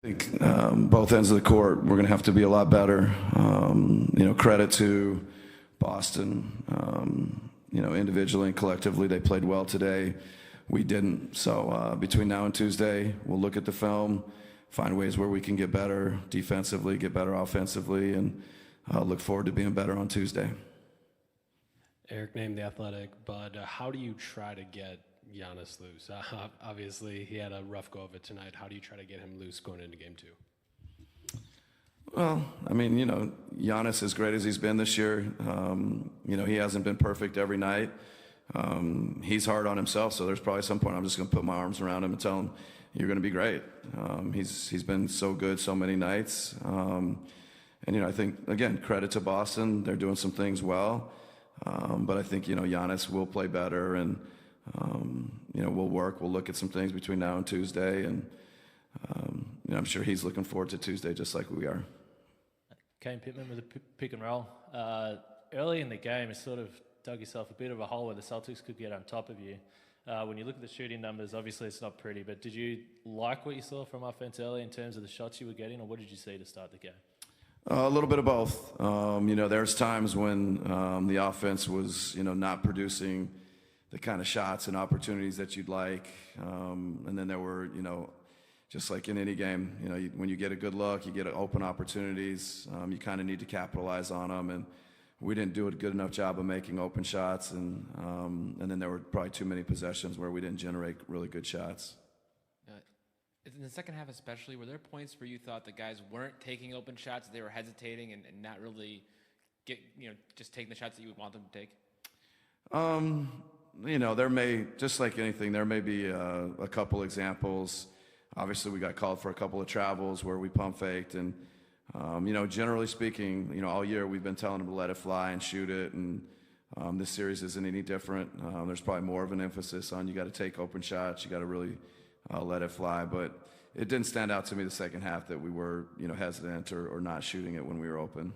I think both ends of the court, we're going to have to be a lot better. Credit to Boston. Individually and collectively, they played well today. We didn't. So between now and Tuesday, we'll look at the film, find ways where we can get better defensively, get better offensively, and look forward to being better on Tuesday. Eric named The Athletic, but how do you try to get Giannis loose? Obviously, he had a rough go of it tonight. How do you try to get him loose going into game 2? Well, Giannis, as great as he's been this year, he hasn't been perfect every night. He's hard on himself, so there's probably some point I'm just going to put my arms around him and tell him, you're going to be great. He's been so good so many nights. I think, again, credit to Boston. They're doing some things well. But I think, Giannis will play better, and, we'll work. We'll look at some things between now and Tuesday, and I'm sure he's looking forward to Tuesday just like we are. Kane Pittman with a pick and roll. Early in the game, you sort of dug yourself a bit of a hole where the Celtics could get on top of you. When you look at the shooting numbers, obviously it's not pretty, but did you like what you saw from offense early in terms of the shots you were getting, or what did you see to start the game? A little bit of both. There's times when the offense was, not producing the kind of shots and opportunities that you'd like. And then there were, just like in any game, when you get a good look, you get open opportunities, you kind of need to capitalize on them. And we didn't do a good enough job of making open shots. And then there were probably too many possessions where we didn't generate really good shots. In the second half especially, were there points where you thought the guys weren't taking open shots, they were hesitating and not really just taking the shots that you would want them to take? There may, just like anything, there may be a couple examples. Obviously, we got called for a couple of travels where we pump faked. And, generally speaking, all year we've been telling them to let it fly and shoot it. And this series isn't any different. There's probably more of an emphasis on you got to take open shots. You got to really let it fly. But it didn't stand out to me the second half that we were, hesitant or not shooting it when we were open.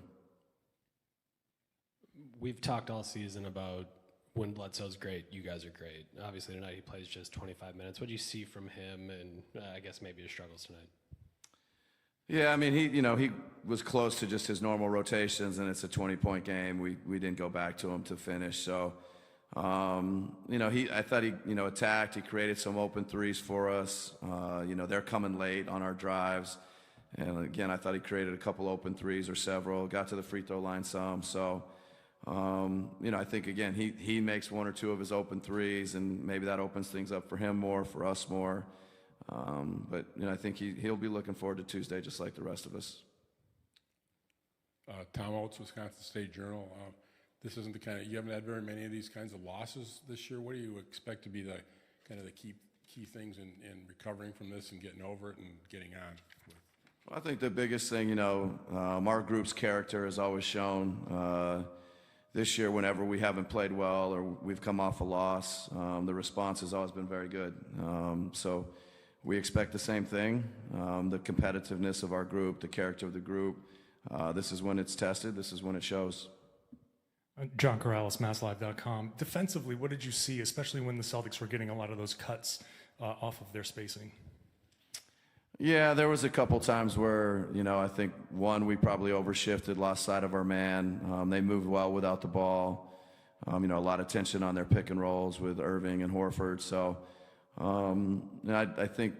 We've talked all season about when Bledsoe's great, you guys are great. Obviously tonight he plays just 25 minutes. What do you see from him, and I guess maybe his struggles tonight? Yeah, he was close to just his normal rotations, and it's a 20-point game. We didn't go back to him to finish, so I thought he attacked. He created some open threes for us. They're coming late on our drives, and again, I thought he created a couple open threes or several. Got to the free throw line some, so. I think, again, he makes one or two of his open threes, and maybe that opens things up for him more, for us more. But I think he'll be looking forward to Tuesday just like the rest of us. Tom Oates, Wisconsin State Journal. This isn't you haven't had very many of these kinds of losses this year. What do you expect to be the key things in recovering from this and getting over it and getting on? Well, I think the biggest thing, our group's character has always shown. This year, whenever we haven't played well or we've come off a loss, the response has always been very good. So we expect the same thing, the competitiveness of our group, the character of the group. This is when it's tested. This is when it shows. John Corrales, MassLive.com. Defensively, what did you see, especially when the Celtics were getting a lot of those cuts off of their spacing? Yeah, there was a couple times where, I think, one, we probably overshifted, lost sight of our man. They moved well without the ball. A lot of tension on their pick and rolls with Irving and Horford. So, I think,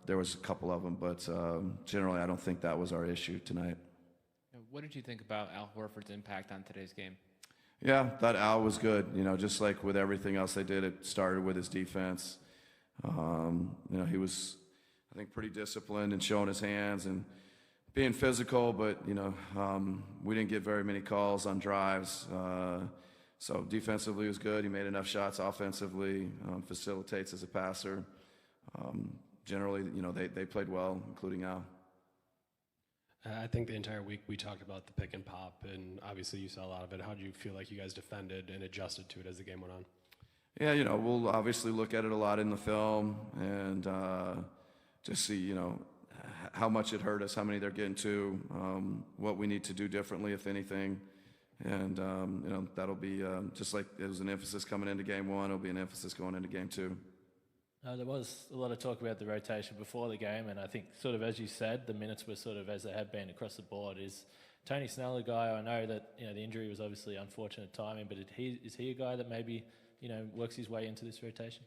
there was a couple of them, but generally I don't think that was our issue tonight. What did you think about Al Horford's impact on today's game? Yeah, thought Al was good. Just like with everything else they did, it started with his defense. He was, I think, pretty disciplined and showing his hands and being physical, but, we didn't get very many calls on drives. So defensively was good. He made enough shots offensively, facilitates as a passer. Generally, they played well, including Al. I think the entire week we talked about the pick and pop, and obviously you saw a lot of it. How do you feel like you guys defended and adjusted to it as the game went on? Yeah, we'll obviously look at it a lot in the film and just see, how much it hurt us, how many they're getting to, what we need to do differently, if anything. And, that'll be just like it was an emphasis coming into game one, it'll be an emphasis going into game two. There was a lot of talk about the rotation before the game, and I think sort of as you said, the minutes were sort of as they have been across the board. Is Tony Snell a guy? I know that the injury was obviously unfortunate timing, but is he a guy that maybe works his way into this rotation?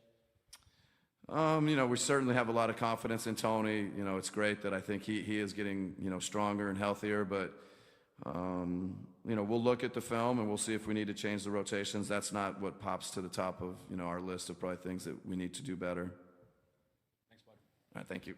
We certainly have a lot of confidence in Tony. It's great that I think he is getting stronger and healthier, but we'll look at the film and we'll see if we need to change the rotations. That's not what pops to the top of our list of probably things that we need to do better. Thanks, bud. All right, thank you.